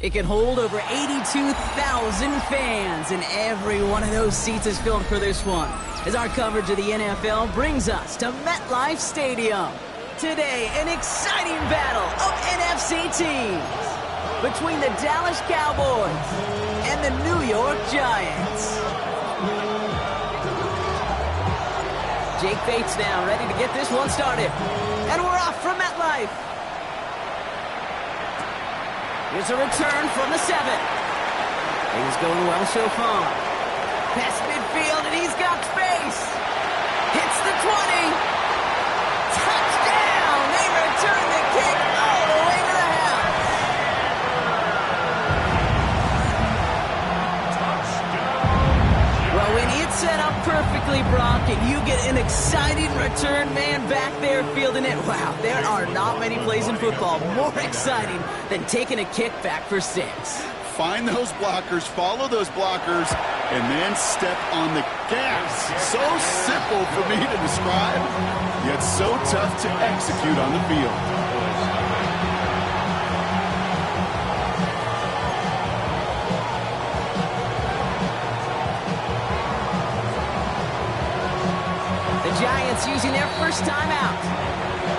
It can hold over 82,000 fans, and every one of those seats is filled for this one, as our coverage of the NFL brings us to MetLife Stadium. Today, an exciting battle of NFC teams between the Dallas Cowboys and the New York Giants. Jake Bates now ready to get this one started, and we're off from MetLife. Here's a return from the 7. Things going well so far. Past midfield, and he's got space. Hits the 20. Touchdown! They return the kick all the way to the house. Well, when it's set up perfectly, Brock, and you get an exciting return man back there fielding it, wow, there are not many plays in football more exciting than taking a kick back for 6. Find those blockers, follow those blockers, and then step on the gas. So simple for me to describe, yet so tough to execute on the field. Giants using their first time out.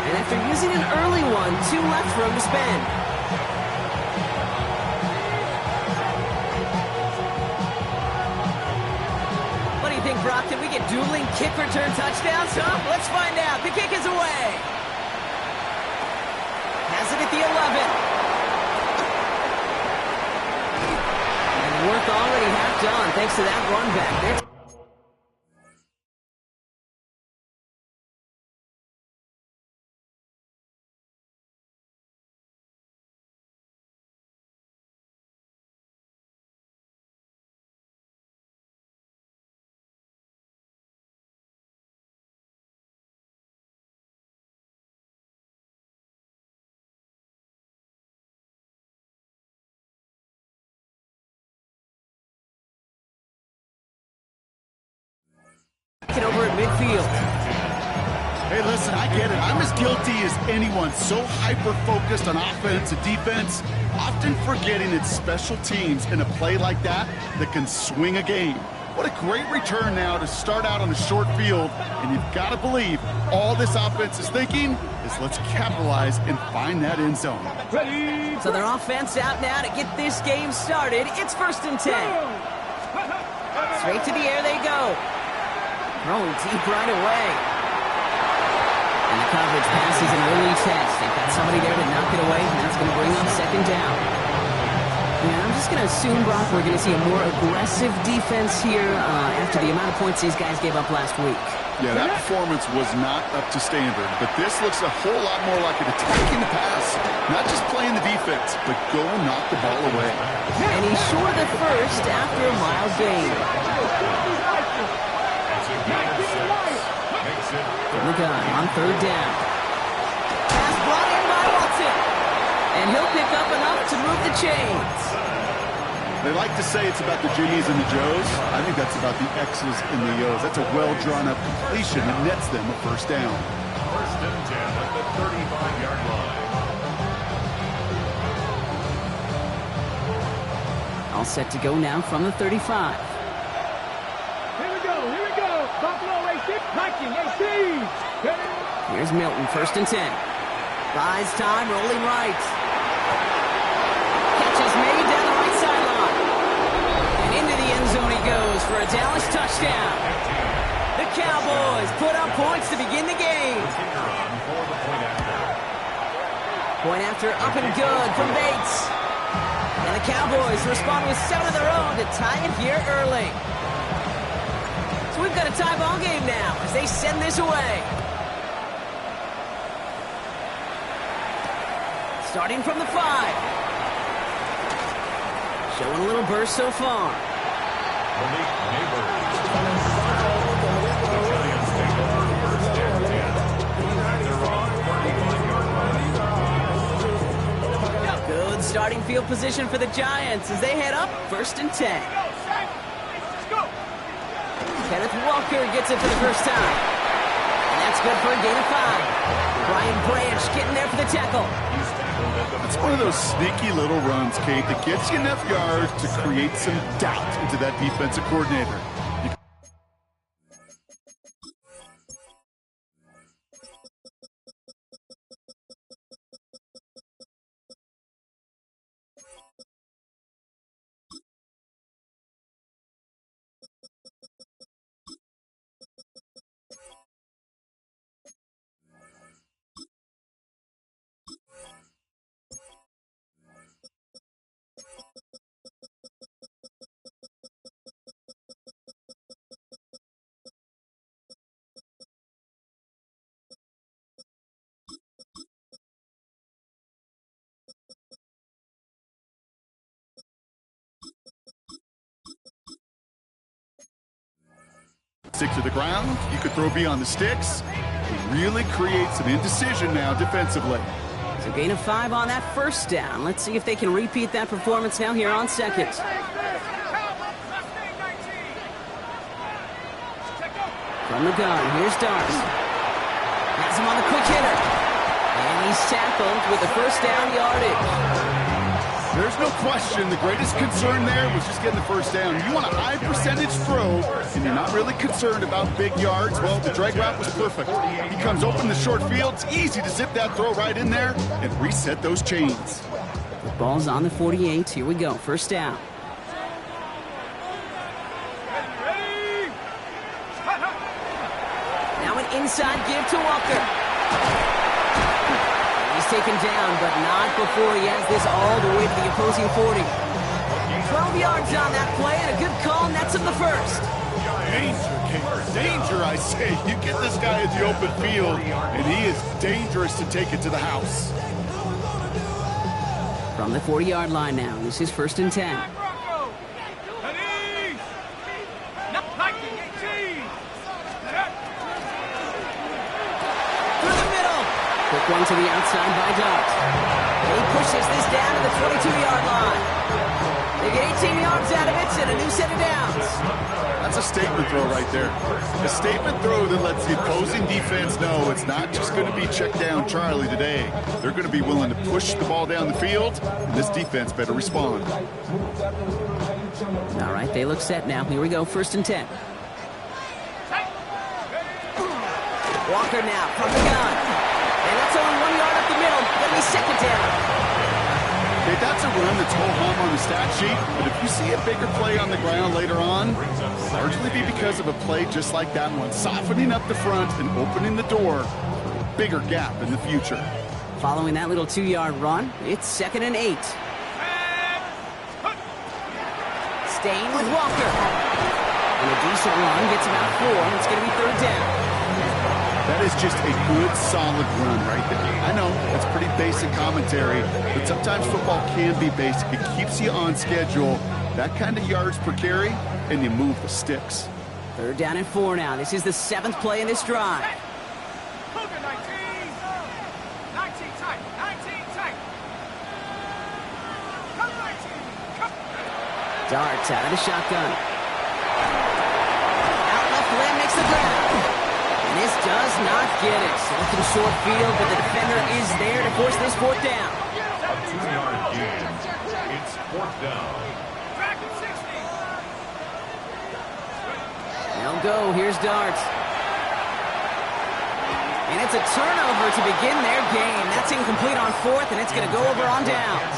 And after using an early one, 2 left for him to spend. What do you think, Brock? Did we get dueling kick return touchdowns, huh? Let's find out. The kick is away. Has it at the 11. And work already half done thanks to that run back there. Over at midfield. Hey, listen, I get it. I'm as guilty as anyone. So hyper-focused on offense and defense, often forgetting it's special teams in a play like that can swing a game. What a great return now to start out on a short field, and you've got to believe all this offense is thinking is let's capitalize and find that end zone. So their offense out now to get this game started. It's 1st and 10. Straight to the air they go. Throwing deep right away. And the coverage passes an early test. They've got somebody there to knock it away, and that's going to bring up 2nd down. Yeah, I'm just going to assume, Brock, we're going to see a more aggressive defense here after the amount of points these guys gave up last week. Yeah, that performance was not up to standard, but this looks a whole lot more like an attacking the pass, not just playing the defense, but go knock the ball away. And he's short of the first after a mild gain. From the gun on 3rd down. Pass brought in by Watson. And he'll pick up enough to move the chains. They like to say it's about the Jimmies and the Joes. I think that's about the X's and the O's. That's a well-drawn-up completion that nets them a 1st down. 1st and 10 at the 35-yard line. All set to go now from the 35. Here we go. Buffalo AC, Viking AC. Here's Milton, 1st and 10. Buys time, rolling right. Catch is made down the right sideline. And into the end zone he goes for a Dallas touchdown. The Cowboys put up points to begin the game. Point after up and good from Bates. And the Cowboys respond with 7 of their own to tie it here early. So we've got a tie ball game now as they send this away. Starting from the 5. Showing a little burst so far. Good starting field position for the Giants as they head up 1st and 10. Kenneth Walker gets it for the first time. And that's good for a gain of 5. Brian Branch getting there for the tackle. It's one of those sneaky little runs, Kate, that gets you enough yards to create some doubt into that defensive coordinator. Stick to the ground. You could throw beyond the sticks. It really creates some indecision now defensively. So gain of 5 on that first down. Let's see if they can repeat that performance now here on 2nd. From the gun, here's Darts. Has him on the quick hitter. And he's tackled with the first down yardage. There's no question the greatest concern there was just getting the first down. You want a high percentage throw, and you're not really concerned about big yards. Well, the drag route was perfect. He comes open the short field. It's easy to zip that throw right in there and reset those chains. The ball's on the 48. Here we go. First down. Now an inside give to Walker. He's taken down, but not before he has this all the way to the opposing 40. 12 yards on that play, and a good call, and that's in the first. Danger, Kate. Danger, I say. You get this guy at the open field, and he is dangerous to take it to the house. From the 40-yard line now, this is 1st and 10. Quick one to the outside by Dart. He pushes this down to the 22-yard line. They get 18 yards out of it and a new set of downs. That's a statement throw right there. A statement throw that lets the opposing defense know it's not just going to be check down Charlie today. They're going to be willing to push the ball down the field, and this defense better respond. All right, they look set now. Here we go, 1st and 10. Walker now from the gun. And that's only 1 yard up the middle. That'll be 2nd down. Okay, that's a run that's ho-hum on the stat sheet, but if you see a bigger play on the ground later on, it'll largely be because of a play just like that one, softening up the front and opening the door for a bigger gap in the future. Following that little 2-yard run, it's 2nd and 8. Staying with Walker. And a decent run gets about 4, and it's going to be 3rd down. That is just a good, solid run right there. I know, it's pretty basic commentary, but sometimes football can be basic. It keeps you on schedule. That kind of yards per carry, and you move the sticks. 3rd down and 4 now. This is the 7th play in this drive. Darts out of the shotgun. Out left limb makes the grab. And this does not get it. Selecting short field, but the defender is there to force this 4th down. A 2-yard gain. It's 4th down. They'll go. Here's Darts. And it's a turnover to begin their game. That's incomplete on fourth, and it's going to go over on downs.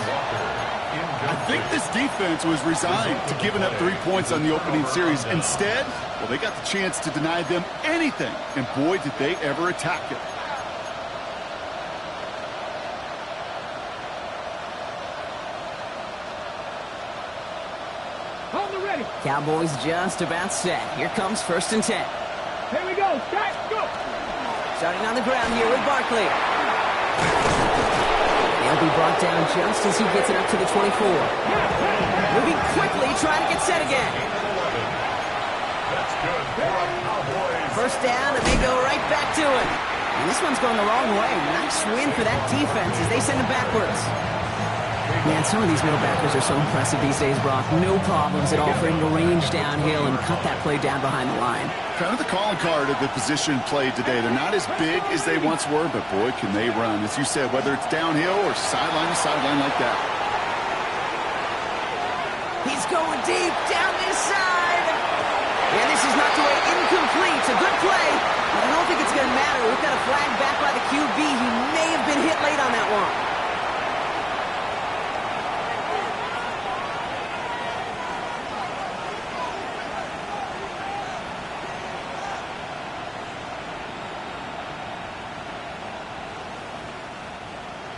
I think this defense was resigned to giving up 3 points on the opening series. Instead, well, they got the chance to deny them anything, and boy, did they ever attack it. Cowboys just about set. Here comes 1st and 10. Here we go. Start. Go. Starting on the ground here with Barkley. They'll be brought down just as he gets it up to the 24. Moving quickly, trying to get set again. That's good for a Cowboys. First down, and they go right back to it. And this one's going the wrong way. Nice win for that defense as they send it backwards. Man, some of these middlebackers are so impressive these days, Brock. No problems at all for him to range downhill and cut that play down behind the line. Kind of the calling card of the position played today. They're not as big as they once were, but boy, can they run. As you said, whether it's downhill or sideline to sideline like that. He's going deep down this side. And this is knocked away incomplete. It's a good play, but I don't think it's going to matter. We've got a flag back by the QB. He may have been hit late on that one.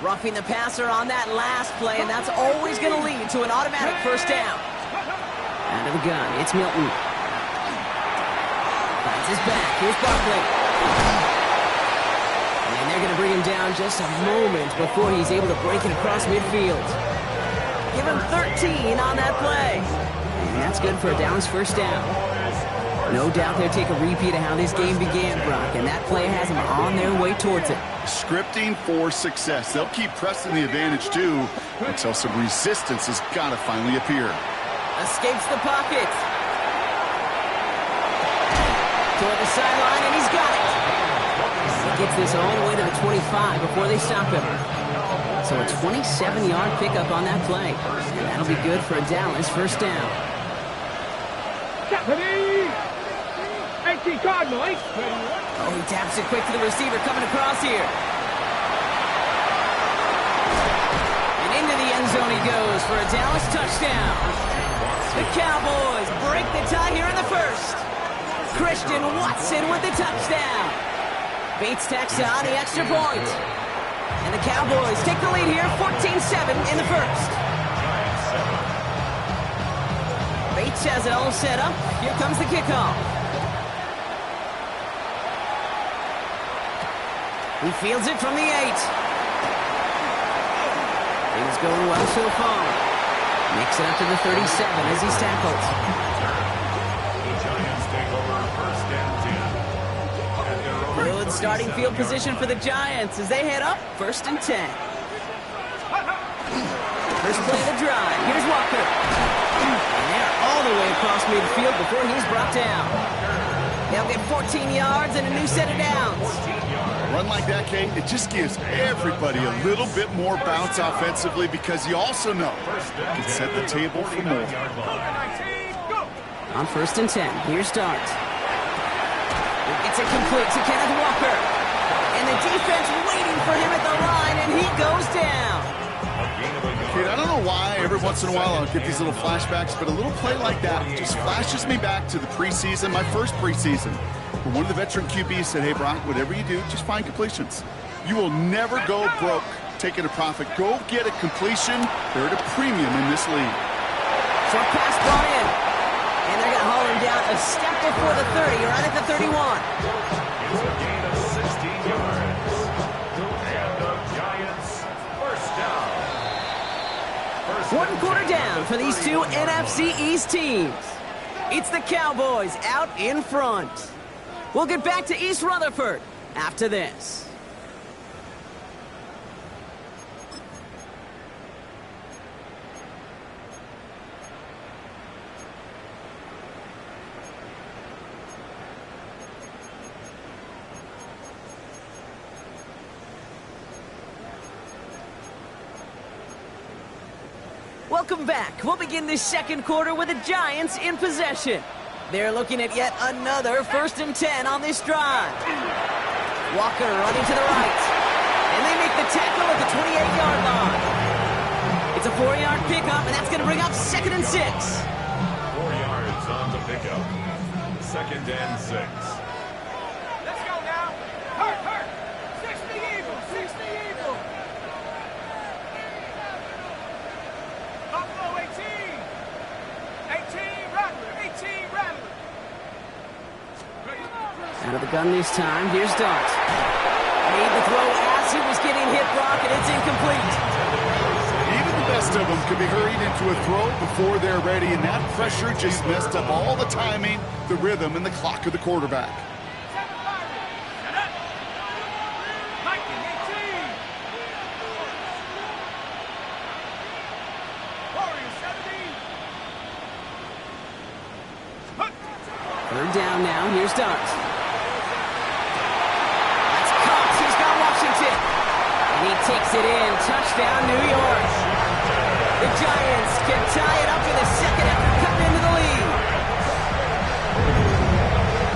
Roughing the passer on that last play, and that's always going to lead to an automatic first down. Out of the gun, it's Milton. Finds his back. Here's Barkley. And they're going to bring him down just a moment before he's able to break it across midfield. Give him 13 on that play. And that's good for a Dallas first down. No doubt they'll take a repeat of how this game began, Brock, and that play has them on their way towards it. Scripting for success. They'll keep pressing the advantage, too, until some resistance has got to finally appear. Escapes the pocket. Toward the sideline, and he's got it. He gets this all the way to the 25 before they stop him. So a 27-yard pickup on that play. And that'll be good for a Dallas first down. Cardinal. Oh, he taps it quick to the receiver coming across here. And into the end zone he goes for a Dallas touchdown. The Cowboys break the tie here in the first. Christian Watson with the touchdown. Bates tacks on the extra point. And the Cowboys take the lead here, 14-7 in the first. Bates has it all set up. Here comes the kickoff. He fields it from the 8. Things going well so far. Makes it up to the 37 as he's tackled. The Giants take over 1st and 10. Good starting field position for the Giants as they head up 1st and 10. First play of the drive. Here's Walker. And they're all the way across midfield before he's brought down. They'll get 14 yards and a new set of downs. A run like that, Kate, it just gives everybody a little bit more bounce offensively because you also know it can set the table for more. On 1st and 10, here's Dart. It's a complete to Kenneth Walker. And the defense waiting for him at the line, and he goes down. Kate, I don't know why every once in a while I'll get these little flashbacks, but a little play like that just flashes me back to the preseason, my first preseason. One of the veteran QBs said, hey, Brock, whatever you do, just find completions. You will never go broke taking a profit. Go get a completion. They're at a premium in this league. Short pass brought in. And they're going to haul him down a step before the 30, right at the 31. It's a gain of 16 yards. And the Giants first down. One quarter down for these two NFC East teams. It's the Cowboys out in front. We'll get back to East Rutherford after this. Welcome back. We'll begin this second quarter with the Giants in possession. They're looking at yet another 1st and 10 on this drive. Walker running to the right. And they make the tackle at the 28-yard line. It's a 4-yard pickup, and that's going to bring up 2nd and 6. 4 yards on the pickup. 2nd and 6. Let's go now. Hurt. 60 Eagle. 60 Eagle. Buffalo 18. 18 Rattler. 18 Rattler. Out of the gun this time. Here's Dart. Made the throw as he was getting hit, Brock, and it's incomplete. Even the best of them could be hurried into a throw before they're ready, and that pressure just messed up all the timing, the rhythm, and the clock of the quarterback. Third down now. Here's Dart. That's caught. He's got Washington. And he takes it in. Touchdown, New York. The Giants can tie it up in the second after cutting into the lead.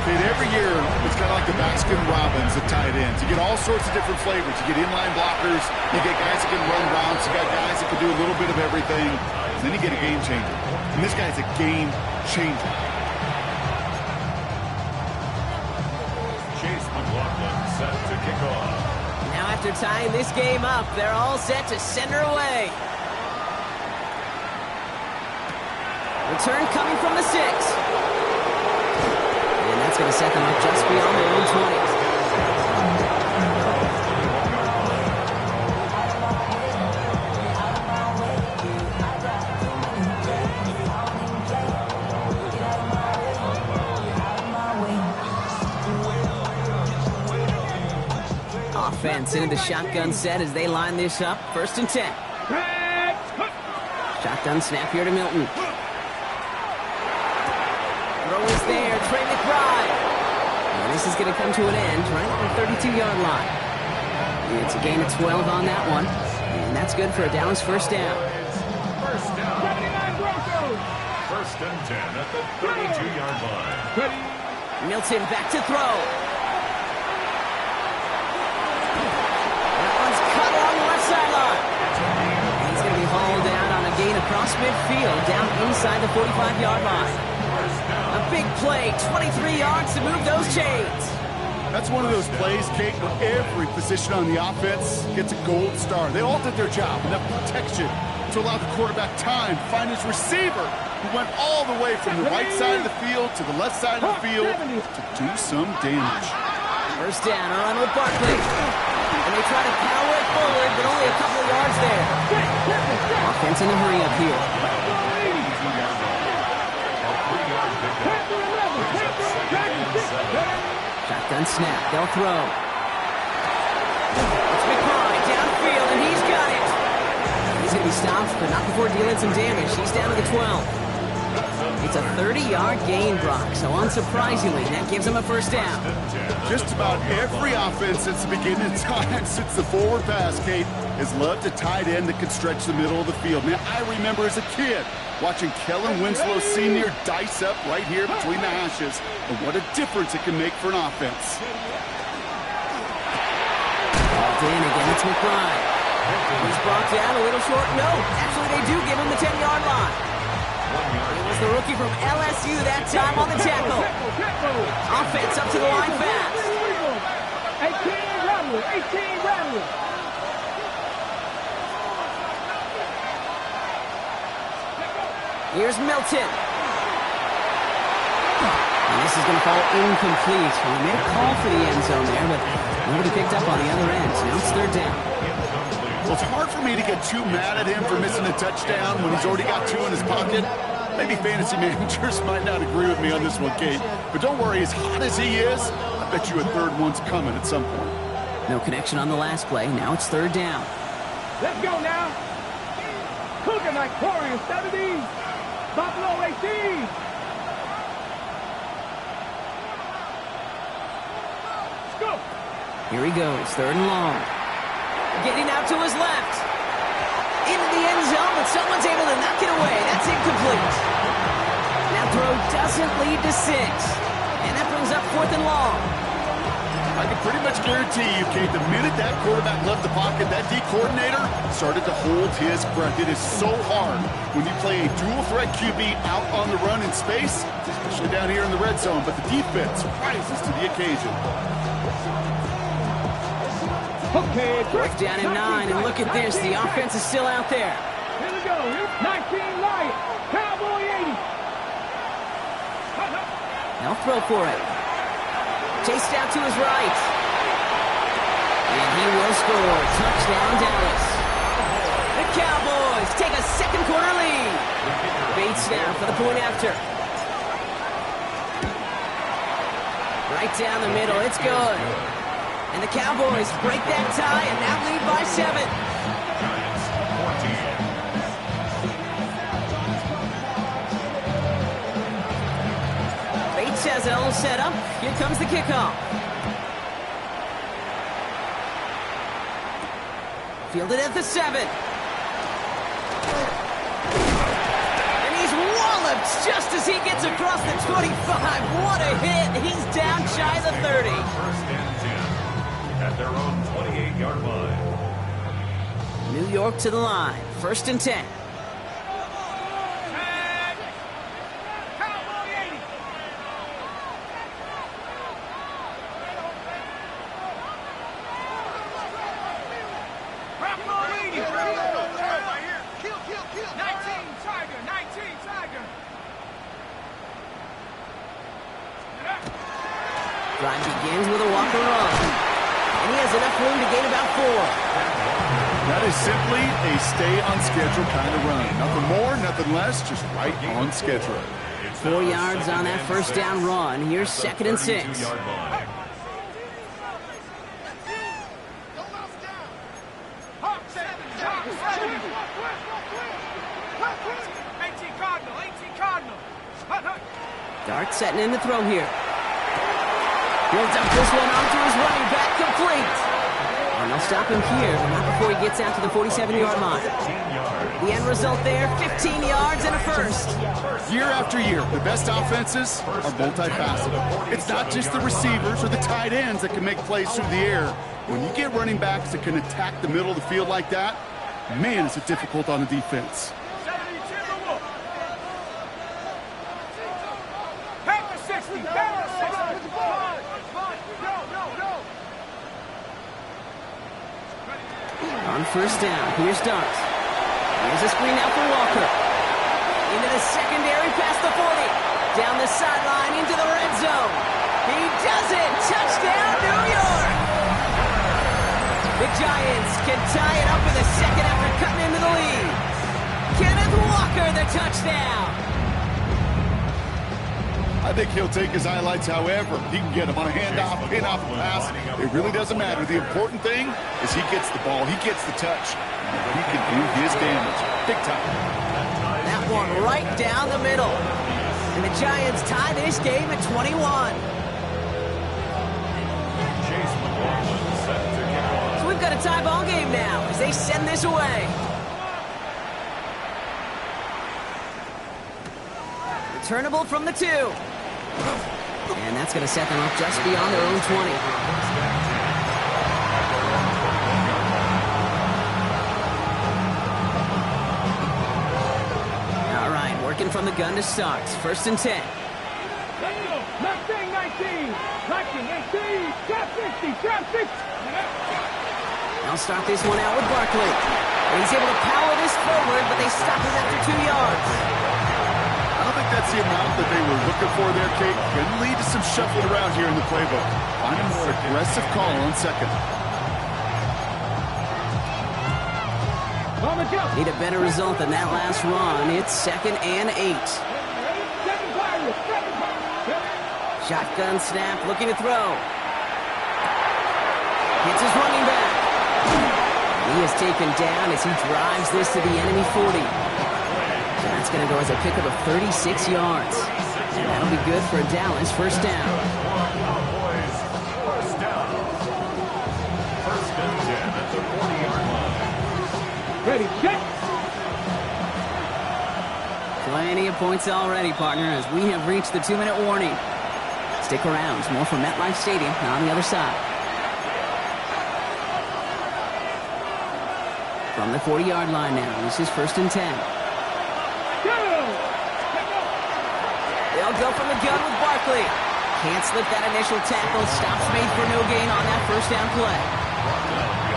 Kate, every year, it's kind of like the Baskin-Robbins of tight ends. You get all sorts of different flavors. You get inline blockers. You get guys that can run routes. You got guys that can do a little bit of everything. And then you get a game changer. And this guy's a game changer. Chase McLaughlin set to kick off. Now after tying this game up, they're all set to send her away. Return coming from the 6. And that's going to set them up just beyond their own 20. Offense into the shotgun set as they line this up. 1st and 10. Shotgun snap here to Milton. Throw is there. Trey McBride. And this is going to come to an end right at the 32-yard line. It's a gain of 12 on that one. And that's good for a Dallas 1st down. 1st down. 1st and 10 at the 32-yard line. Milton back to throw. That one's cut along the left sideline. He's going to be hauled down on a gain across midfield, down inside the 45-yard line. A big play, 23 yards to move those chains. That's one of those plays, Kate, where every position on the offense gets a gold star. They all did their job, enough protection to allow the quarterback time to find his receiver, who went all the way from the right side of the field to the left side of the field to do some damage. 1st down, a run with Barkley. And they try to power it forward, but only a couple of yards there. Offense in a hurry up here. Shotgun snap, they'll throw. It's McBride downfield, and he's got it. He's going to be stopped, but not before dealing some damage. He's down to the 12. It's a 30-yard gain, Brock, so unsurprisingly, that gives him a 1st down. Just about every offense since the beginning of time, since the forward pass, Kate, has loved a tight end that could stretch the middle of the field. Man, I remember as a kid watching Kellen Winslow Sr. dice up right here between the hashes, and what a difference it can make for an offense. Balled in again, it's McBride. He's brought down a little short. No, actually they do give him the 10-yard line. It was the rookie from LSU that time on the tackle. Offense up to the line fast. 18 Rattler. 18 Rattler. Here's Milton. And this is going to fall incomplete. Well, they made a call for the end zone there, but nobody picked up on the other end. So now it's 3rd down. Well, it's hard for me to get too mad at him for missing a touchdown when he's already got 2 in his pocket. Maybe fantasy managers might not agree with me on this one, Kate. But don't worry, as hot as he is, I bet you a 3rd one's coming at some point. No connection on the last play. Now it's 3rd down. Let's go now. Cougar Victorious 70. Buffalo 18. Let's go. Here he goes, 3rd and long. Getting out to his left. Into the end zone, but someone's able to knock it away. That's incomplete. That throw doesn't lead to 6. And that brings up 4th and long. I can pretty much guarantee you, Kate, the minute that quarterback left the pocket, that D coordinator started to hold his breath. It is so hard when you play a dual-threat QB out on the run in space, especially down here in the red zone, but the defense rises to the occasion. Okay, Fourth down and 9, and look at this. The offense is still out there. Here we go. 19 Lions. Cowboy 80. They'll throw for it. Chased out to his right. And he will score. Touchdown, Dallas. The Cowboys take a second quarter lead. Bates now for the point after. Right down the middle. It's good. And the Cowboys break that tie and now lead by 7. Giants 14. Bates has it all set up. Here comes the kickoff. Fielded at the 7. And he's walloped just as he gets across the 25. What a hit. He's down shy of the 30. First and 10 at their own 28-yard line. New York to the line. First and 10. Drive begins with a walk run. And he has enough room to gain about 4. That is simply a stay-on-schedule kind of run. Nothing more, nothing less, just right on schedule. 4 yards on that first down run. Here's second and 6. 32-yard line. Dart setting in the throw here. He'll dump this one onto his running back, complete. And they'll stop him here, but not before he gets out to the 47-yard line. 15 yards. The end result there, 15 yards and a first. Year after year, the best offenses are multifaceted. It's not just the receivers or the tight ends that can make plays through the air. When you get running backs that can attack the middle of the field like that, man, is it difficult on the defense. On first down, here's Dart. Here's a screen out for Walker. Into the secondary, past the 40. Down the sideline, into the red zone. He does it! Touchdown, New York! The Giants can tie it up in the second after cutting into the lead. Kenneth Walker, the touchdown! I think he'll take his highlights however he can get them on a handoff, pin-off, pass. It really doesn't matter. The important thing is he gets the ball, he gets the touch. He can do his damage. Big time. That one right down the middle. And the Giants tie this game at 21. Chase McLaughlin set to kick off. So we've got a tie ball game now as they send this away. Returnable from the 2. And that's going to set them up just beyond their own 20. All right, working from the gun to start. First and 10. 19, 18, trap 60, trap 60. They'll start this one out with Barkley. And he's able to power this forward, but they stop him after 2 yards. I don't think that's the amount that they were looking for there, Kate. Can lead to some shuffling around here in the playbook. Find a more aggressive call on second. Need a better result than that last run. It's second and 8. Shotgun snap, looking to throw. Hits his running back. He is taken down as he drives this to the enemy 40. So that's going to go as a pickup of 36 yards. And that'll be good for a Dallas first down. Cowboys first down. First and 10 at the 40-yard line. Ready, set. Plenty of points already, partner, as we have reached the 2-minute warning. Stick around. More from MetLife Stadium on the other side. From the 40-yard line now. This is 1st and 10. They'll go from the gun with Barkley. Can't slip that initial tackle. Stops made for no gain on that first down play.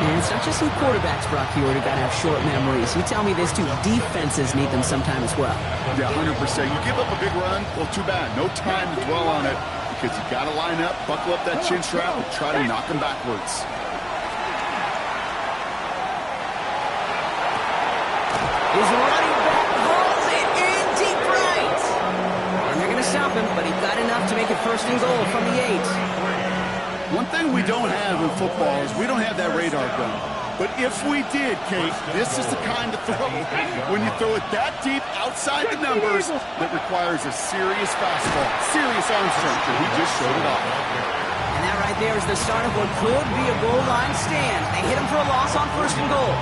And it's not just some quarterbacks, Brock Huard, who got to have short memories. You tell me this too. Defenses need them sometime as well. Yeah, 100%. You give up a big run, well, too bad. No time to dwell on it because you got to line up, buckle up that chin strap, and try to knock them backwards. His running back hauls it in deep right. And they're going to stop him, but he got enough to make it 1st and goal from the 8. One thing we don't have in football is we don't have that radar gun. But if we did, Kate, this is the kind of throw, when you throw it that deep outside the numbers, that requires a serious fastball, serious arm strength, and he just showed it off. And that right there is the start of what could be a goal line stand. They hit him for a loss on 1st and goal.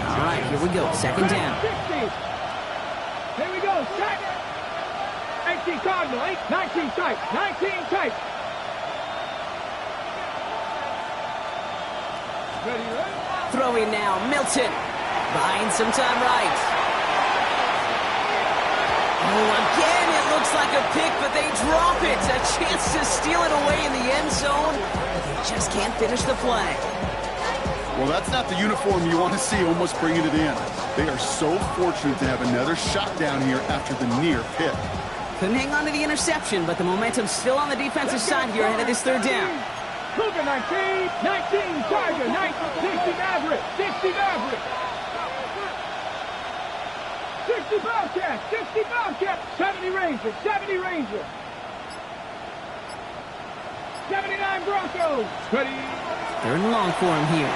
All right, here we go, 2nd down. Here we go, set. 18 Cardinal, 19 tight, 19 tight. Ready, ready? Throwing now, Milton. Buying some time right. Oh, again, it looks like a pick, but they drop it. A chance to steal it away in the end zone. They just can't finish the play. Well, that's not the uniform you want to see almost bringing it in. They are so fortunate to have another shot down here after the near pick. Couldn't hang on to the interception, but the momentum's still on the defensive side here ahead of this 3rd down. Cougar 19, 19 Tiger, 60 Maverick, 60 Maverick. 60 Bobcat, 60 Bobcat, 70 Ranger, 70 Ranger. 79 Broncos. Ready. 3rd and long for him here.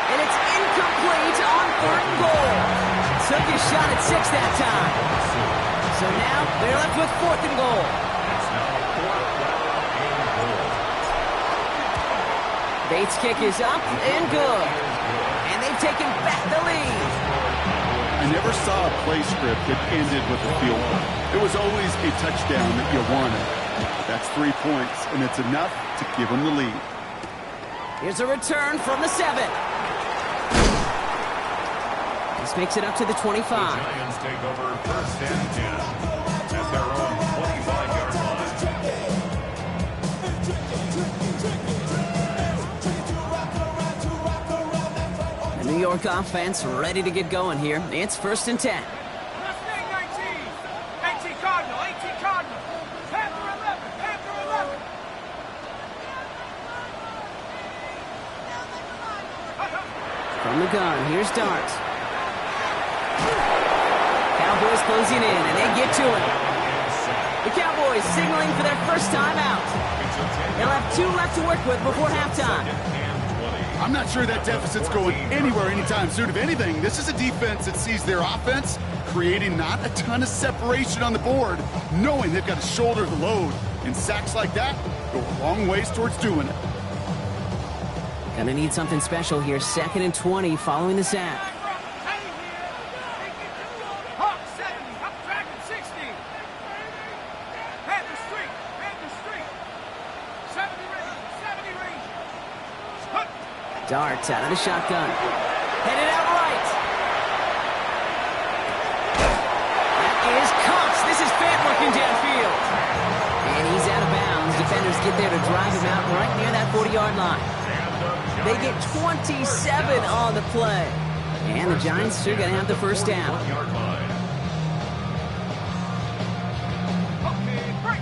And it's incomplete on 3rd and goal. Took his shot at 6 that time. So now they're left with 4th and goal. Bates' kick is up and good. And they've taken back the lead. I never saw a play script that ended with a field goal. It was always a touchdown that you wanted. That's 3 points, and it's enough to give them the lead. Here's a return from the 7. This makes it up to the 25. The Giants take over 1st and 10 at their own 25-yard line. The New York offense ready to get going here. It's 1st and 10. Mustang 19, 18 Cardinal, 18 Cardinal. Panther 11, Panther 11. From the gun, here's Dart. Cowboys closing in, and they get to him. The Cowboys signaling for their first time out. They'll have 2 left to work with before halftime. I'm not sure that deficit's going anywhere anytime soon. If anything, this is a defense that sees their offense creating not a ton of separation on the board, knowing they've got to shoulder the load. And sacks like that go a long ways towards doing it. Gonna need something special here. 2nd and 20 following the sack. Hawk 70, up Dragon 60. Panther Street, Panther Street. 70 Ranger, 70 Ranger. Dart out of the shotgun. Headed out right. That is Cox. This is Fant working downfield. And he's out of bounds. Defenders get there to drive him out right near that 40-yard line. They get 27 on the play. And the Giants are going to have the first down. Okay, break.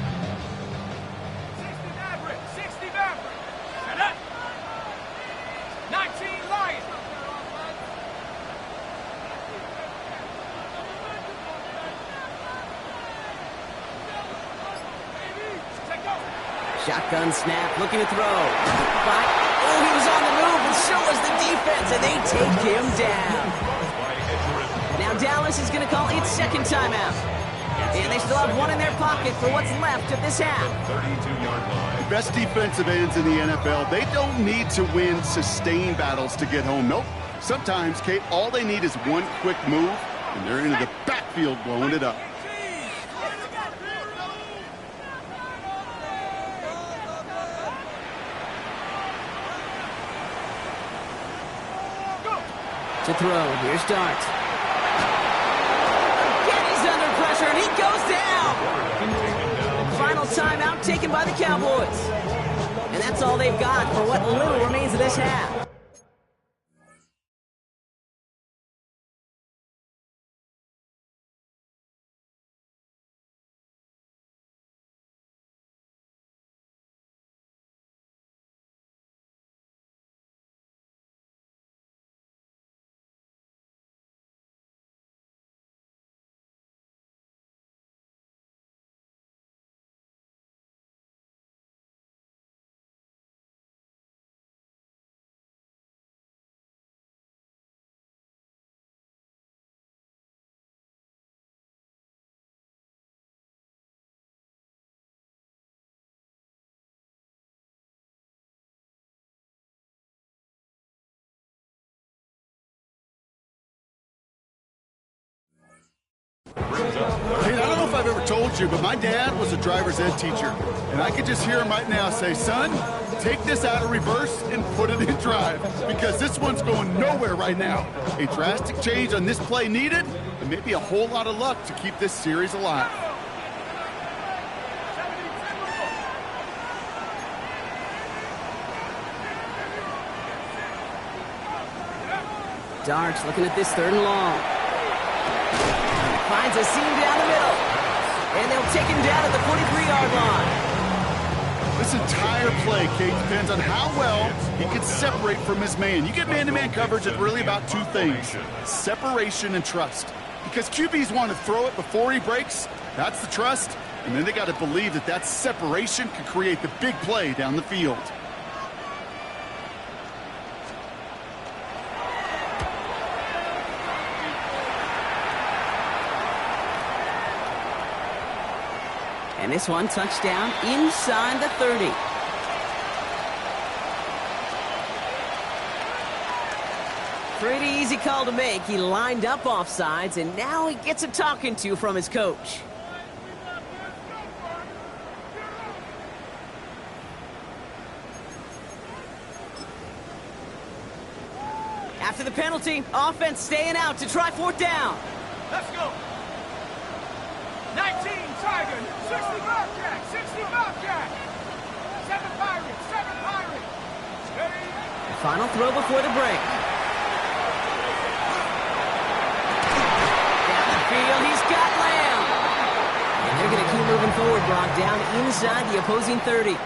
60 Maverick, 60 Maverick. Set up. 19 Lion. Take over. Shotgun snap, looking to throw. Oh, he was on the move, and so was the defense, and they take him down. Now Dallas is going to call its 2nd timeout. And they still have 1 in their pocket for what's left of this half. 32-yard line. The best defensive ends in the NFL, they don't need to win sustained battles to get home. Nope. Sometimes, Kate, all they need is one quick move, And they're into the backfield blowing it up. To throw, here's Dart. Again, he's under pressure, and he goes down! Final timeout taken by the Cowboys. And that's all they've got for what little remains of this half. Hey, I don't know if I've ever told you, but my dad was a driver's ed teacher. And I could just hear him right now say, son, take this out of reverse and put it in drive, because this one's going nowhere right now. A drastic change on this play needed, and maybe a whole lot of luck to keep this series alive. Darts looking at this 3rd and long. Finds a seam down the middle. And they'll take him down at the 43-yard line. This entire play, Kate, depends on how well he can separate from his man. You get man-to-man coverage, it's really about 2 things: separation and trust. Because QBs want to throw it before he breaks. That's the trust. And then they got to believe that that separation can create the big play down the field. And this one, touchdown inside the 30. Pretty easy call to make. He lined up offsides, and now he gets a talking to from his coach. After the penalty, offense staying out to try 4th down. Let's go. 19 Tiger, 60 Bobcat, 60 Bobcat. 7 Pirates, 7 Pirates. Steady. Final throw before the break. Down the field, he's got Lamb. And they're going to keep moving forward, Brock, down inside the opposing 30.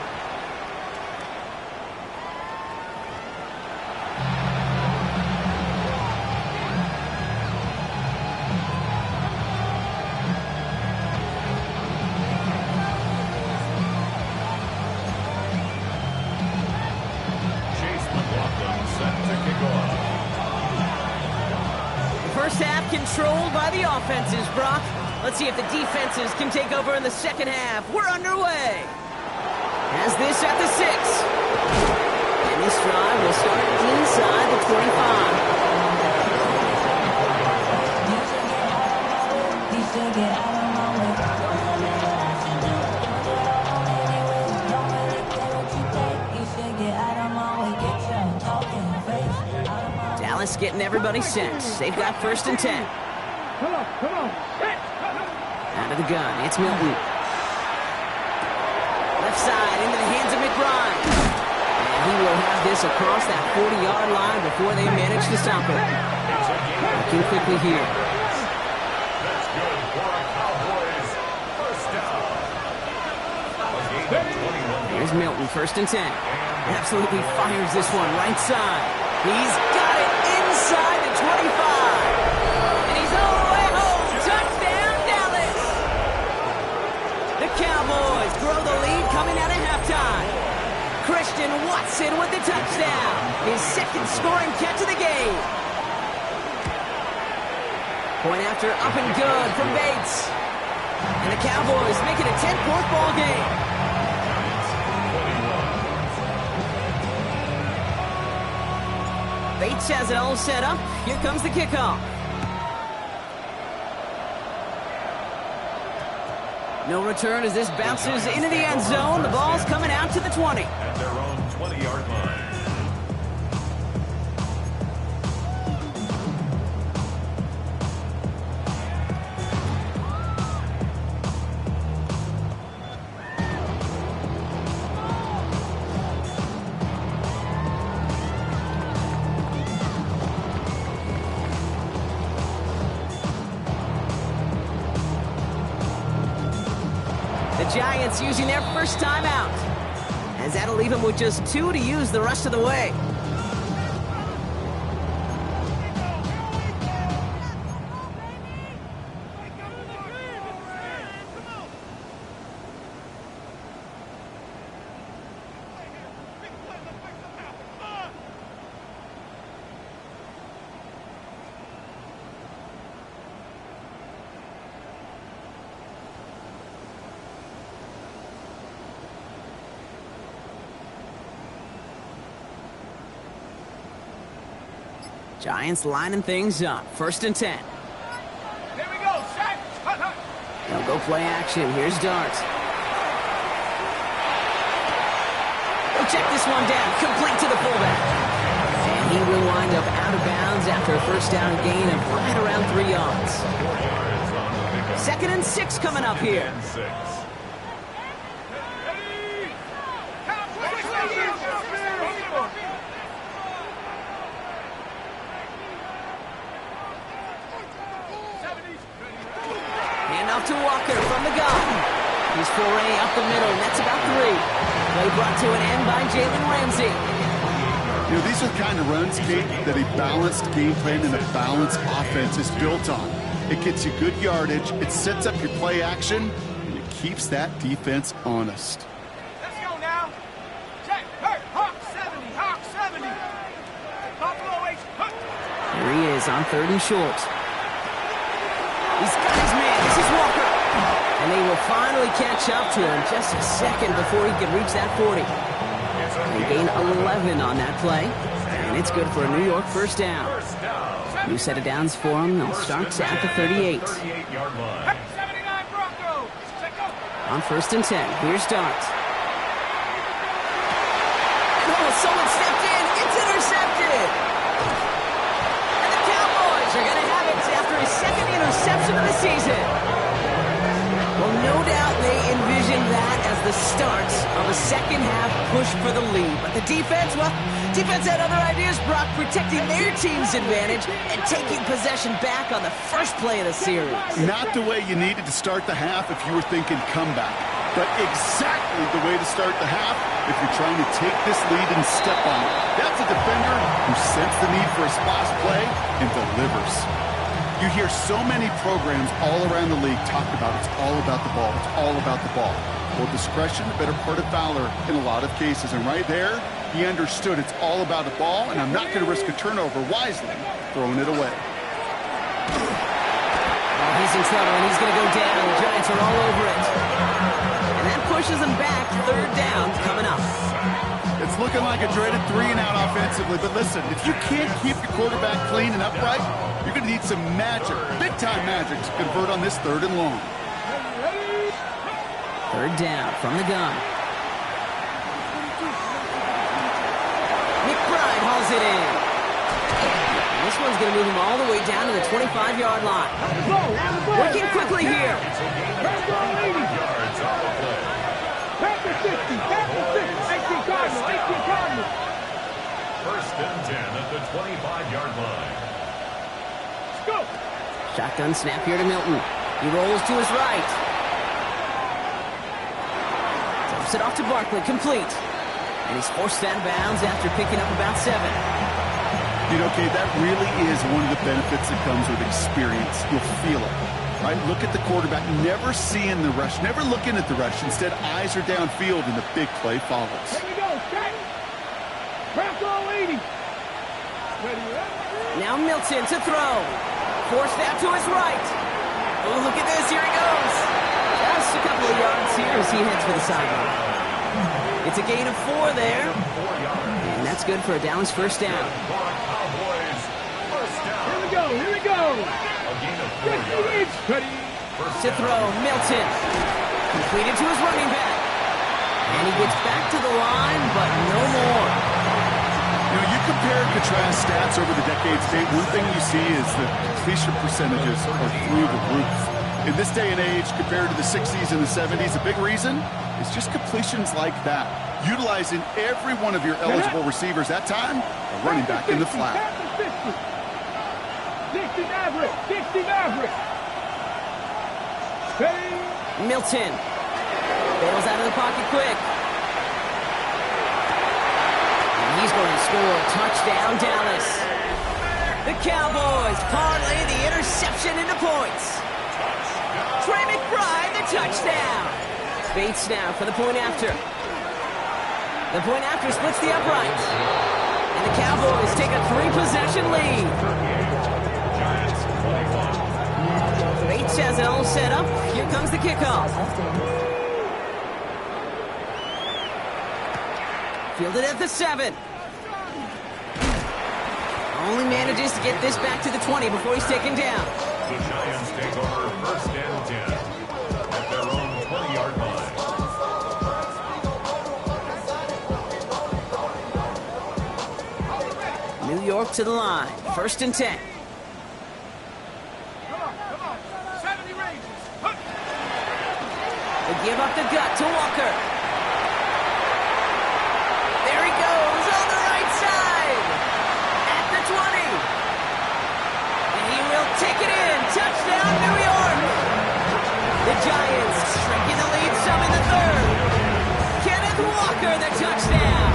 Controlled by the offenses, Brock. Let's see if the defenses can take over in the second half. We're underway. Has this at the 6. And this drive will start inside the 25. Dallas getting everybody set. They've got 1st and 10. Come on, come on. Out of the gun, it's Milton. Left side into the hands of McBride. And he will have this across that 40-yard line before they manage to stop it. Looking quickly here. That's good for a Cowboys first down. Here's Milton, 1st and 10. Absolutely fires this one right side. He's got it inside the 25. And he's all the way home. Touchdown, Dallas. The Cowboys grow the lead coming out of halftime. Christian Watson with the touchdown. His 2nd scoring catch of the game. Point after up and good from Bates. And the Cowboys make it a 10-point ball game. Bates has it all set up. Here comes the kickoff. No return as this bounces into the end zone. The ball's coming out to the 20. At their own 20-yard line. The Giants using their first time out, as that'll leave them with just 2 to use the rest of the way. Giants lining things up. 1st and 10. Here we go, set. They'll go play action. Here's Dart. They'll check this one down. Complete to the fullback. And he will wind up out of bounds after a first down gain of right around 3 yards. 2nd and 6 coming up here. Handoff to Walker from the gun. He's foray up the middle. That's about 3. Play brought to an end by Jalen Ramsey. You know, these are the kind of runs, Kate, that a balanced game plan and a balanced offense is built on. It gets you good yardage, it sets up your play action, and it keeps that defense honest. Let's go now. Check. Hurt. Hawk 70. Hawk 70. Buffalo H. Hunt. Here he is on 3rd and short. He's got his man. This is Walker. And they will finally catch up to him just a second before he can reach that 40. They gain 11 on that play. And it's good for a New York first down. New set of downs for them. They'll start at the 38. 79 Broncos. Check up. On 1st and 10. Here's Dart. Oh, someone stepped in. It's intercepted. And the Cowboys are going to have it after his 2nd interception of the season. Well, no doubt they envisioned that as the start of a second-half push for the lead. But the defense, well, defense had other ideas, Brock, protecting their team's advantage and taking possession back on the first play of the series. Not the way you needed to start the half if you were thinking comeback, but exactly the way to start the half if you're trying to take this lead and step on it. That's a defender who senses the need for a splash play and delivers. You hear so many programs all around the league talk about it's all about the ball, it's all about the ball. Well, discretion, the better part of valor in a lot of cases. And right there, he understood it's all about the ball, and I'm not going to risk a turnover wisely, throwing it away. Oh, he's in trouble, and he's going to go down. The Giants are all over it. And that pushes him back. 3rd down coming up. It's looking like a dreaded 3-and-out offensively, but listen, if you can't keep your quarterback clean and upright, you're going to need some magic, big-time magic, to convert on this 3rd and long. 3rd down from the gun. McBride hauls it in. And this one's going to move him all the way down to the 25-yard line. Working quickly here. Panther 50. Panther 6. 18 Cardinal. 18 Cardinal. 1st and 10 at the 25-yard line. Let's go. Shotgun snap here to Milton. He rolls to his right. Dumps it off to Barkley, complete. And he's forced out of bounds after picking up about 7. You know, Kate, that really is one of the benefits that comes with experience. You'll feel it, right? Look at the quarterback, never seeing the rush, never looking at the rush. Instead, eyes are downfield, and the big play follows. Here we go. Check. Bronco 80. Ready up. Now Milton to throw. Forced out to his right. Oh, look at this. Here he goes. Just a couple of yards here as he heads for the sideline. It's a gain of 4 there. And that's good for a Dallas first down. Cowboys, first down. Here we go. Here we go. A gain of 4 yards. Ready. First To down. throw, Milton. Completed to his running back. And he gets back to the line, but no more. You know, you compare and contrast stats over the decades, Dave. One thing you see is the completion percentages are through the roof. In this day and age, compared to the 60s and the 70s, a big reason is just completions like that. Utilizing every one of your eligible receivers. That time, a running back in the flat. 60 Maverick. 60 Maverick. Milton bails out of the pocket quick. And he's going to score. Touchdown, Dallas. The Cowboys parlay the interception into points. Trey McBride, the touchdown. Bates now for the point after. The point after splits the uprights. And the Cowboys take a 3-possession lead. Bates has it all set up. Here comes the kickoff. Fielded at the 7. Only manages to get this back to the 20 before he's taken down. The Giants take over 1st and 10 at their own 20-yard line. New York to the line. 1st and 10. They give up the gut to Walker. There he goes on the right side. At the 20. And he will take it in. Touchdown, New York. The Giants shrinking the lead some in the 3rd. Kenneth Walker, the touchdown.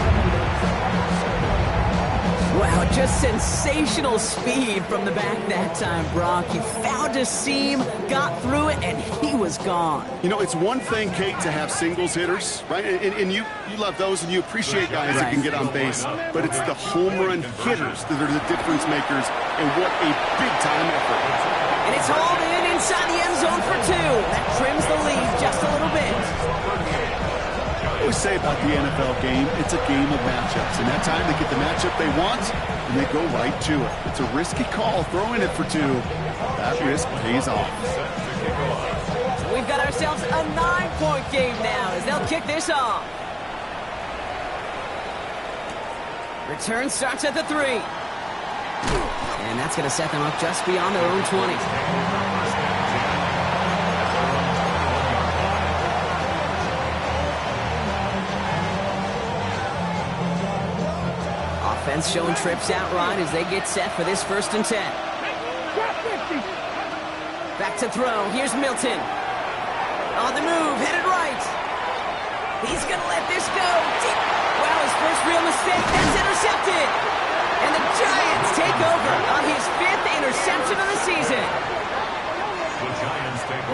Wow, just sensational speed from the back that time, Brock. He found a seam, got through it, and he was gone. You know, it's one thing, Kate, to have singles hitters, right? And you love those, and you appreciate guys that can get on base. But it's the home run hitters that are the difference makers, and what a big-time effort. And it's hauled in inside the end zone for 2. That trims the lead just a little bit. I always say about the NFL game, it's a game of matchups. And that time they get the matchup they want, and they go right to it. It's a risky call, throwing it for 2. That risk pays off. So we've got ourselves a 9-point game now as they'll kick this off. Return starts at the 3. And that's going to set them up just beyond their own 20. Offense showing trips out right as they get set for this 1st and 10. Back to throw. Here's Milton. On the move, headed right. He's going to let this go. Deep. Well, his first real mistake. That's intercepted. And the Giants take over on his 5th interception of the season.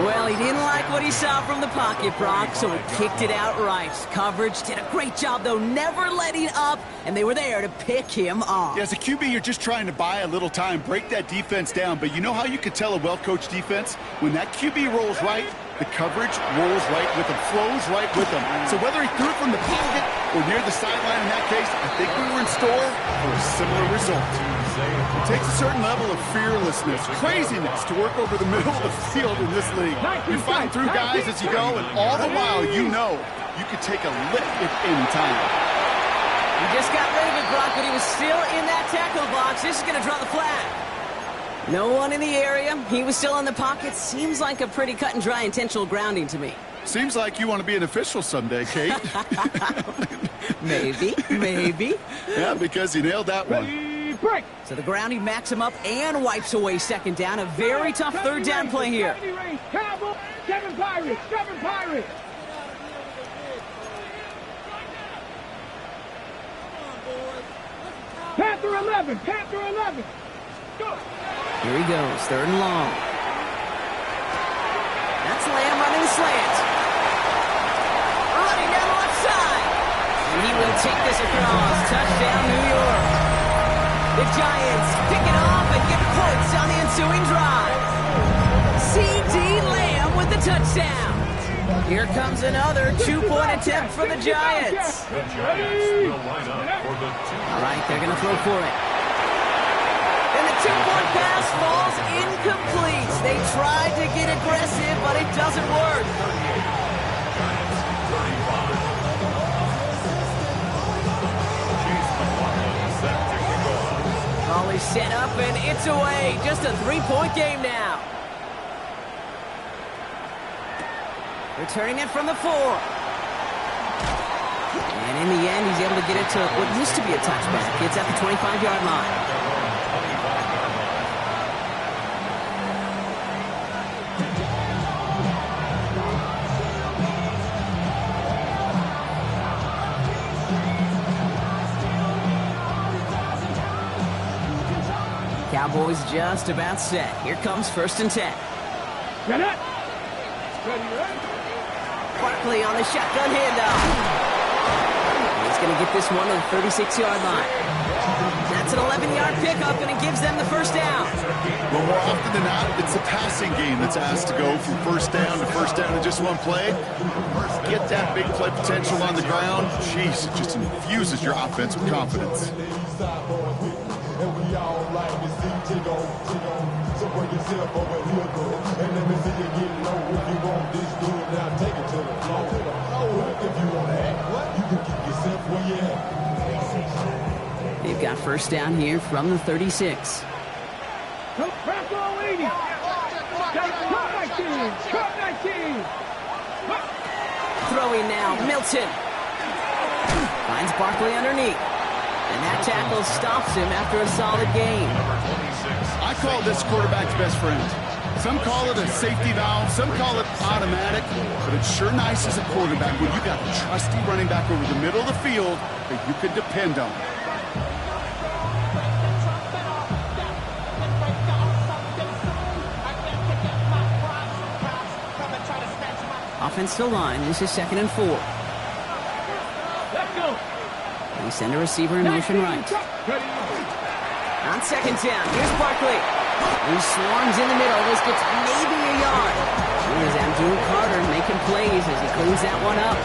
Well, he didn't like what he saw from the pocket, Brock, so he kicked it outright. Coverage did a great job, though, never letting up, and they were there to pick him off. Yeah, as a QB, you're just trying to buy a little time, break that defense down. But you know how you can tell a well-coached defense? When that QB rolls right, the coverage rolls right with him, flows right with him. So whether he threw it from the pocket or near the sideline in that case, I think we were in store for a similar result. It takes a certain level of fearlessness, craziness to work over the middle of the field in this league. You fight through guys as you go, and all the while you know you could take a lick at any time. He just got rid of it, Brock, but he was still in that tackle box. This is going to draw the flag. No one in the area. He was still in the pocket. Seems like a pretty cut and dry intentional grounding to me. Seems like you want to be an official someday, Kate. Maybe. Yeah, because you nailed that one. Break. So the grounding backs him up and wipes away 2nd down. A very tough 3rd down play here. Cowboy, 7 Pirates, 7 Pirates. Panther 11, Panther 11. Go. Here he goes, 3rd and long. That's Lamb running the slant. Running down the left side. And he will take this across. Touchdown, New York. The Giants pick it off and get points on the ensuing drive. C.D. Lamb with the touchdown. Here comes another 2-point attempt for the Giants. The Giants will line up for the 2. All right, they're going to throw for it. And the 2-point pass falls incomplete. They tried to get aggressive, but it doesn't work. set up, and it's away. Just a three-point game now. Returning it from the 4. And in the end, he's able to get it to what used to be a touchback. It's at the 25-yard line. Cowboys just about set. Here comes 1st and 10. Get it. Ready, ready. Barkley on the shotgun handoff. He's going to get this one to the 36-yard line. That's an 11-yard pickup, and it gives them the first down. Well, more often than not, it's the passing game that's asked to go from first down in just one play. Get that big play potential on the ground. Jeez, it just infuses your offense with confidence. They've got first down here from the 36. Throwing now, Milton. Finds Barkley underneath. And that tackle stops him after a solid gain. I call this quarterback's best friend. Some call it a safety valve, some call it automatic, but it's sure nice as a quarterback when you got a trusty running back over the middle of the field that you can depend on. Offensive line, this is 2nd and 4. Let's go. They send a receiver in motion right. On 2nd down, here's Barkley. He swarms in the middle. This gets maybe a yard. Here's Abdul Carter making plays as he cleans that one up.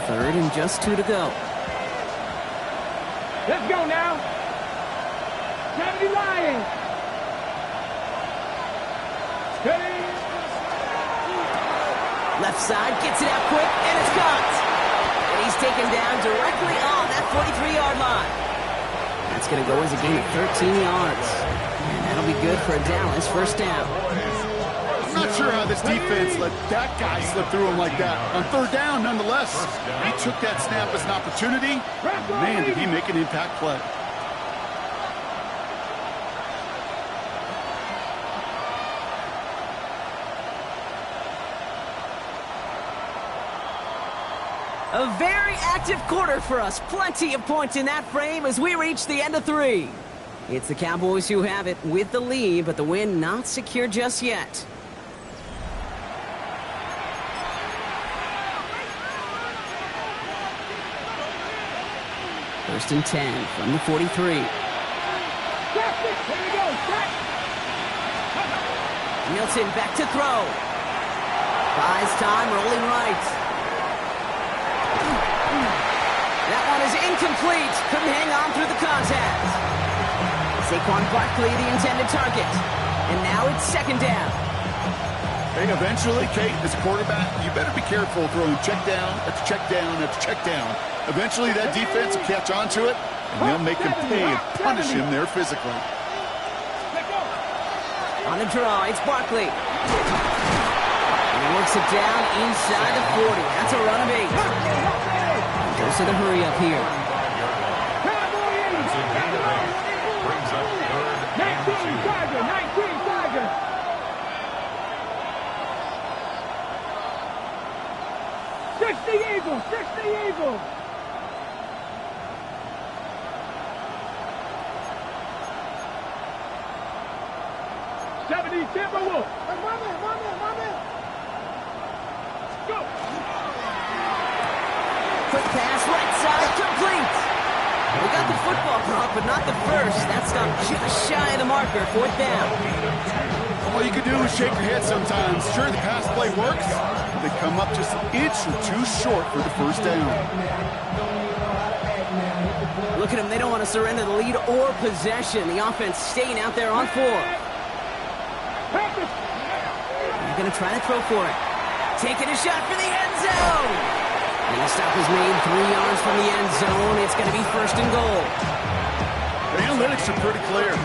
Third and just 2 to go. Let's go now. 70 Lions. Steady. Left side, gets it out quick, and it's caught. And he's taken down directly on that 43-yard line. That's going to go as a gain of 13 yards. And that'll be good for a Dallas first down. I'm not sure how this defense let that guy slip through him like that. On 3rd down, nonetheless, he took that snap as an opportunity. Man, did he make an impact play. A very active quarter for us. Plenty of points in that frame as we reach the end of 3. It's the Cowboys who have it with the lead, but the win not secure just yet. First and 10 from the 43. Here we go. Milton back to throw. Buys time, rolling right. That one is incomplete. Couldn't hang on through the contact. Saquon Barkley, the intended target. And now it's 2nd down. Hey, eventually, Kate, as a quarterback, you better be careful throwing check down after check down after check down. Eventually, that defense will catch on to it, and they'll make him pay and punish him there physically. On the draw, it's Barkley. And he works it down inside the 40. That's a run of 8. Goes to the hurry up here. 19 Tiger. 19 Tiger. Eagles. 60 Eagles. Timberwolves. Go. Quick pass, right side, complete. We got the football drop, but not the first. That stopped just shy of the marker, 4th down. All you can do is shake your head sometimes. Sure, the pass play works. They come up just an inch or two short for the first down. Look at them. They don't want to surrender the lead or possession. The offense staying out there on 4. They're going to try to throw for it. Taking a shot for the end zone. And the stop is made 3 yards from the end zone. It's going to be 1st and goal. The analytics are pretty clear.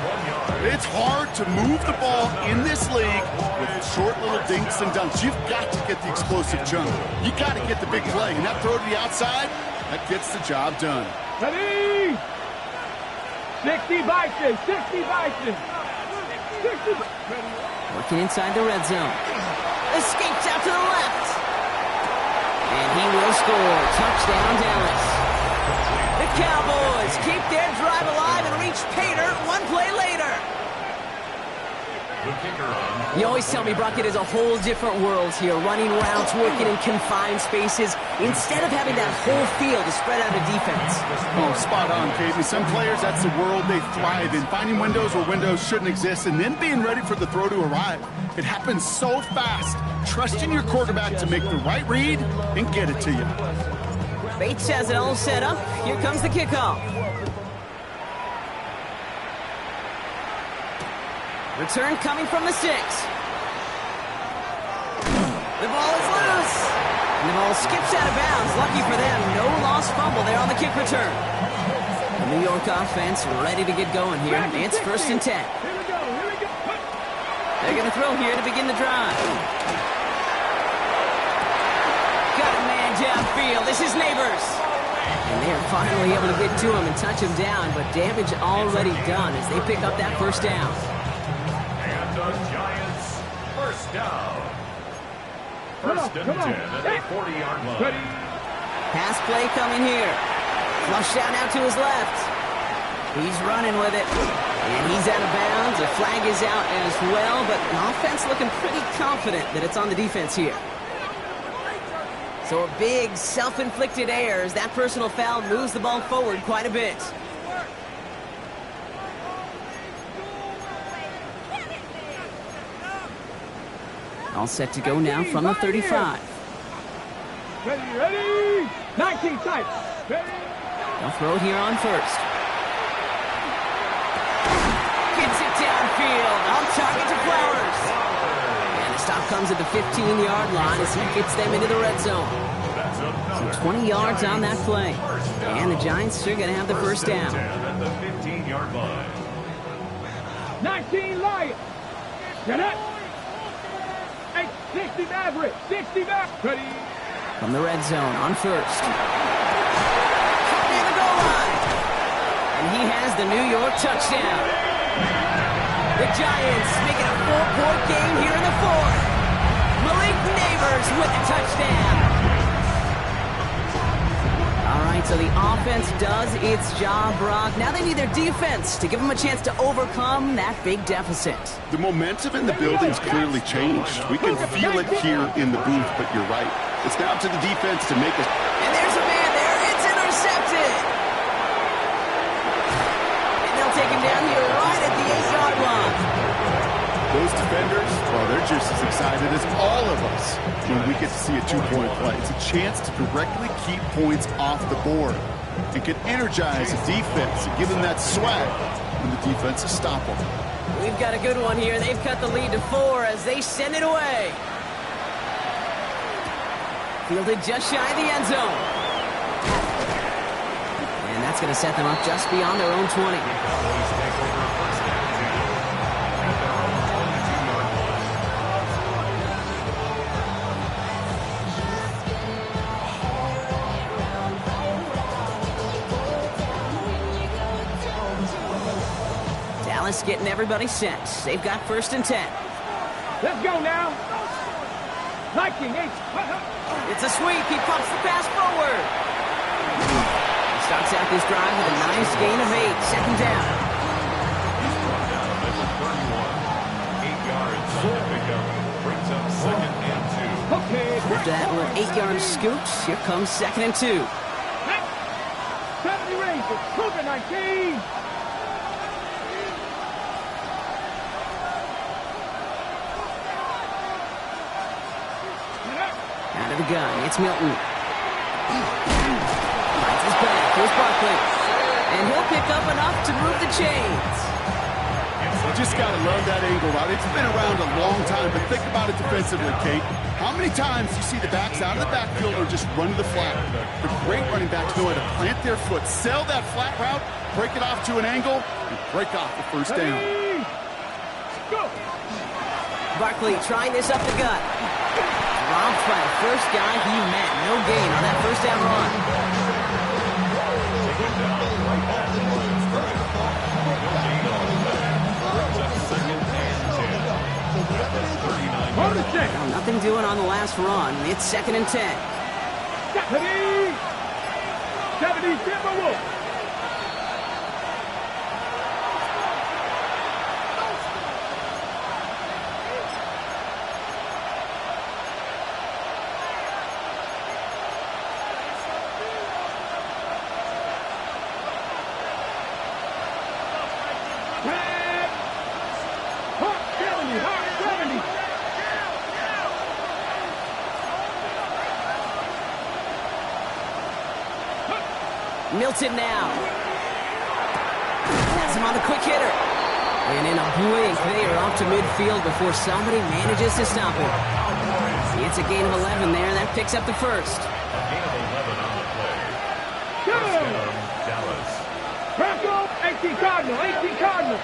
It's hard to move the ball in this league with short little dinks and dunks. You've got to get the explosive jump. You got to get the big play. And that throw to the outside, that gets the job done. Ready? 60 Bison, 60 Bison. 60 Working inside the red zone. Escapes out to the left. And he will score. Touchdown, Dallas. The Cowboys keep their drive alive and reach pay dirt 1 play later. You always tell me, Brock, it is a whole different world here. Running routes, working in confined spaces, instead of having that whole field to spread out a defense. Oh, spot on, Casey. Some players, that's the world they thrive in. Finding windows where windows shouldn't exist and then being ready for the throw to arrive. It happens so fast. Trusting your quarterback to make the right read and get it to you. Bates has it all set up. Here comes the kickoff. Return coming from the 6. The ball is loose. And the ball skips out of bounds. Lucky for them, no lost fumble there on the kick return. The New York offense ready to get going here. It's 1st and 10. They're going to throw here to begin the drive. Got a man downfield. This is Neighbors. And they're finally able to get to him and touch him down, but damage already done as they pick up that 1st down. And the Giants, 1st down. 1st and 10 at the 40-yard line. Pass play coming here. Flush down out to his left. He's running with it. And he's out of bounds. The flag is out as well, but the offense looking pretty confident that it's on the defense here. So a big self-inflicted error as that personal foul moves the ball forward quite a bit. All set to go now from the 35. Ready? 19 tight. Ready? They'll throw it here on 1st. Gets it downfield. On target to Flowers. And the stop comes at the 15-yard line as he gets them into the red zone. So 20 yards on that play. And the Giants are going to have the 1st down. At the 15-yard line. 19 Lions. Get it. 60 Maverick. 60 Maverick. Ready? From the red zone on 1st. Near the goal line. And he has the New York touchdown. The Giants making a 4-point game here in the 4th. Malik Neighbors with a touchdown. All right, so the offense does its job, Brock. Now they need their defense to give them a chance to overcome that big deficit. The momentum in the building's clearly changed. We can feel it here in the booth, but you're right. It's now up to the defense to make it. And there's a man there. It's intercepted. And they'll take him down here right at the 8-yard line. Those defenders, well, they're just as excited as all of us when we get to see a 2-point play. It's a chance to directly keep points off the board. It can energize a defense and give them that swag when the defense is stoppable. We've got a good one here. They've cut the lead to 4 as they send it away. Fielded just shy of the end zone. And that's going to set them up just beyond their own 20. Dallas getting everybody set. They've got 1st and 10. Let's go now. Viking 8. It's a sweep. He pumps the pass forward. He starts out this drive with a nice gain of 8. 2nd down. He's brought down at the 31. 8 yards on the pickup. Brings up 2nd and 2. Okay. After that little 8-yard scoot, here comes 2nd and 2. 70 Rangers. Cougar 19. Out of the gun, it's Milton. Finds his back. Here's Barkley. And he'll pick up enough to move the chains. You just got to love that angle route. It's been around a long time, but think about it defensively, Kate. How many times you see the backs out of the backfield or just run to the flat? The great running backs know how to plant their foot, sell that flat route, break it off to an angle, and break off the first down. Go. Barkley trying this up the gut. Robbed by the first guy he met. No gain on that first down run. Hold the check. Well, nothing doing on the last run. It's 2nd and 10. 70 Timberwolves. Hawk 70, Hawk 70. Milton now. That's him on the quick hitter. And in a blink, they are off to midfield before somebody manages to stop him. It's a gain of 11 there. That picks up the first. A gain of 11 on the play. First down, Dallas. Bronco, 18 Cardinal, 18 Cardinal.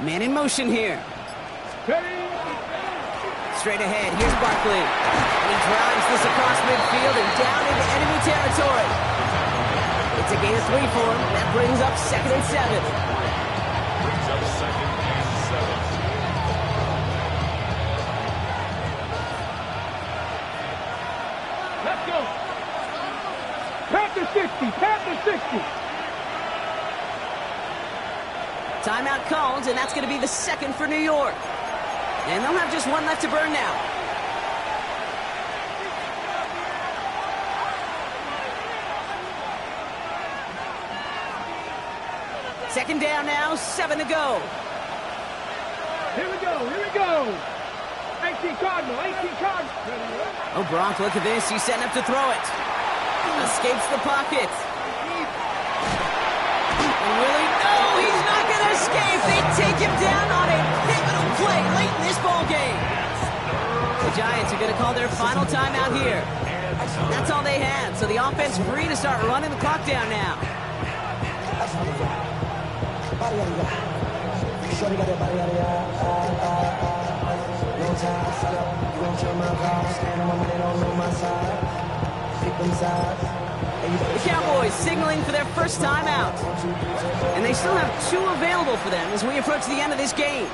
Man in motion here. Ready? Straight ahead, here's Barkley. And he drives this across midfield and down into enemy territory. It's a gain of 3 for him. That brings up 2nd and 7. Brings up 2nd and 7. Let's go. Panther 60, Panther 60. Timeout called, and that's going to be the 2nd for New York. And they'll have just one left to burn now. Second down now, 7 to go. Here we go, here we go. 18 Cardinal, 18 Cardinal. Oh, Gronk, look at this. He's setting up to throw it. Escapes the pocket. And really, no, he's not going to escape. They take him down on a pivotal play late in this ball game. The Giants are going to call their final timeout here. That's all they had, so the offense free to start running the clock down now. The Cowboys signaling for their first timeout. And they still have 2 available for them as we approach the end of this game.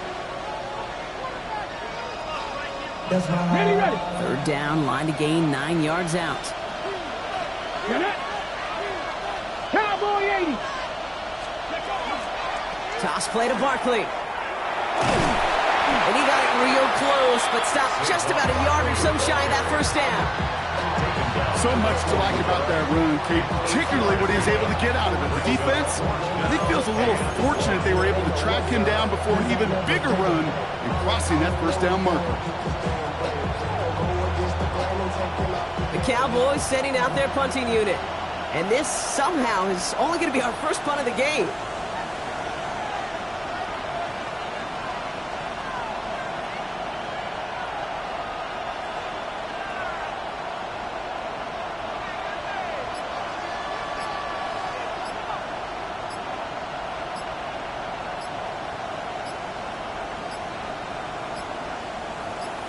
Ready, ready. 3rd down, line to gain 9 yards out. Get it. Cowboy 80. Toss play to Barkley. And he got it real close, but stopped just about a yard or so shy of that first down. So much to like about that run, Kate, particularly what he was able to get out of it. The defense, I think, feels a little fortunate they were able to track him down before an even bigger run and crossing that first down marker. The Cowboys sending out their punting unit. And this somehow is only going to be our first punt of the game.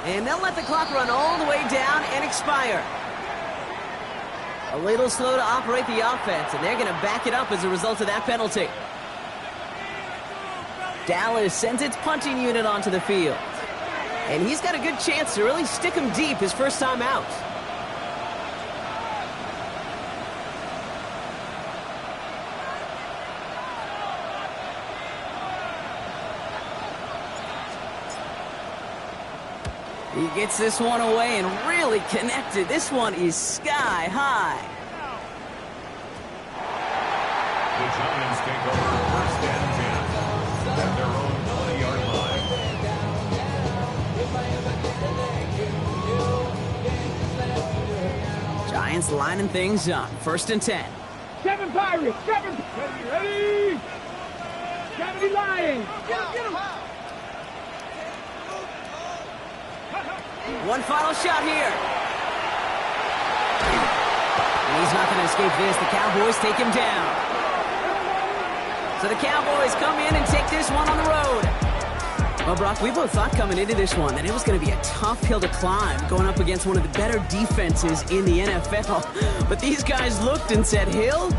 And they'll let the clock run all the way down and expire. A little slow to operate the offense, and they're going to back it up as a result of that penalty. Dallas sends its punting unit onto the field. And he's got a good chance to really stick him deep his first time out. He gets this one away and really connected. This one is sky high. The Giants take over first and 10 at their own 20-yard line. Giants lining things up. First and 10. 7 Pirates. 7. Ready? 70 Lions. One final shot here. And he's not going to escape this. The Cowboys take him down. So the Cowboys come in and take this one on the road. Well, Brock, we both thought coming into this one that it was going to be a tough hill to climb going up against one of the better defenses in the NFL. But these guys looked and said, Hill,